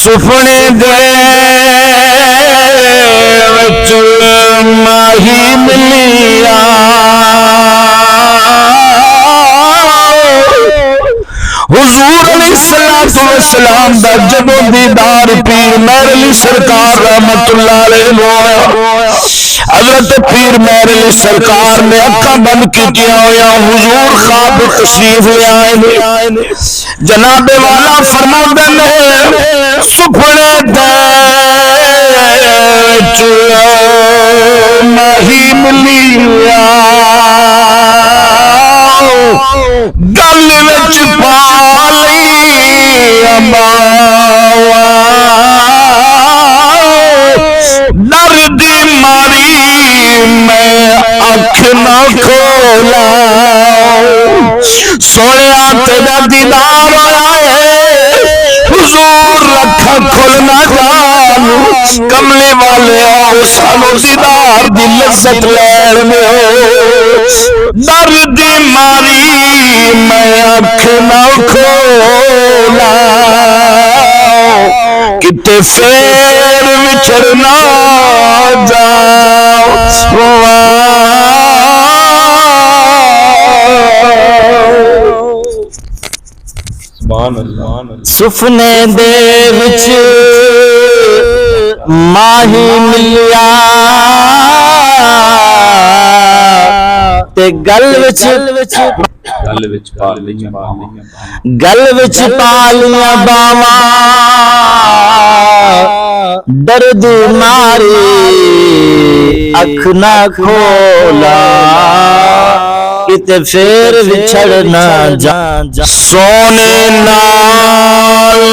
सुपने दे विच माही मिलिया हुजूर अलैहिस्सलातु वस्सलाम दा जदों दीदार पीर मेहर अली सरकार रहमतुल्लाह अलैह होया हजरत पीर मेहर अली सरकार ने अखां बंद कीतियां होया हुजूर ख्वाब तशरीफ ले आए ने जनाब वाला फरमांदे ने सुपने दे विच माही मिलिया गल विच पा लई अंबावा डर दी मारी मैं अख न खोला सोनिया तेरा दीदार होया है हुजूर अखा खोलना जान कमले वाले आओ सानू दीदार दी लज्जत लैण में डर दी मारी मैं अख न खोला किते फेर विछड़ना जाओ सुपने दे विच माही मिलिया ते गल विच पा लिया बावा दर्द मारी अख ना खोला किते फेर विछड़ना जा सोने नाल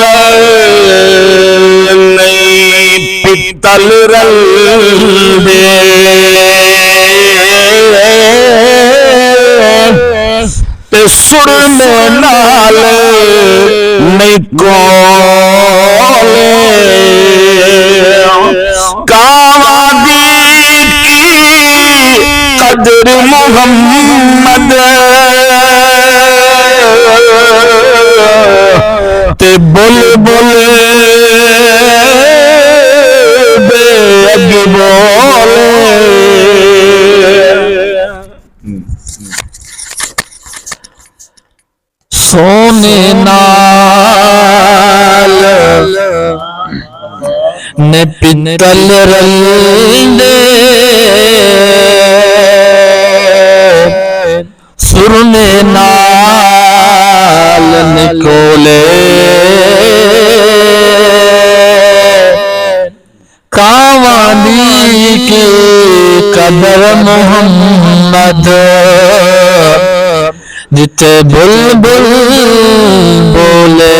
नहीं पितल रलदे ते सुरमे नाल नहीं कोले कावादी की कदर मोहम्मद ते बोल बेअगी बोले सोने नाल ने पितल रलदे सुरने नाल निकोले कावानी की कदर मोहम्मद जिते बुलबुल बोले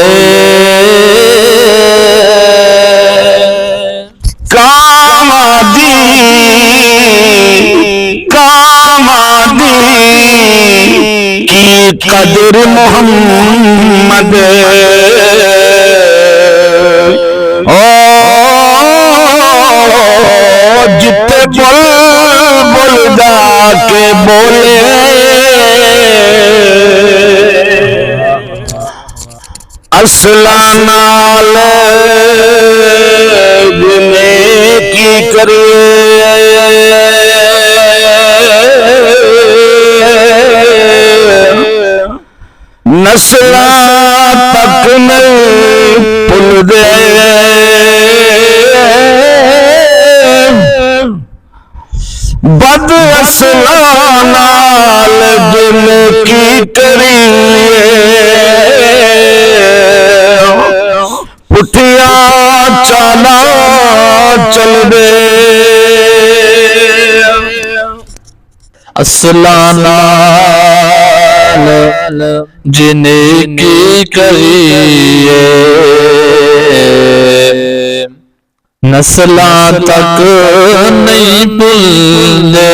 कामादी की कदर मोहम्मद ओ जिते बुलबुल जाके बोले असला नाल जिन्हें की करिए नस्ला तक नहीं भुल दे बद असला नाल जिन्हें की करिए पुठिया चाला चल दे असला नाल जिन्हें की करिए नस्ला तक नहीं भूलते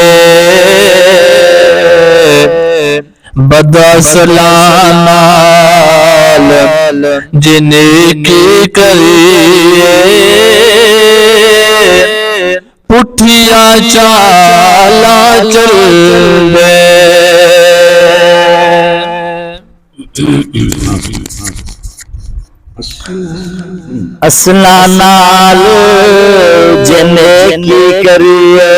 बदसला नाल जिन्हें की करिए पुठिया चाला चल दे असला नाल जने की करिए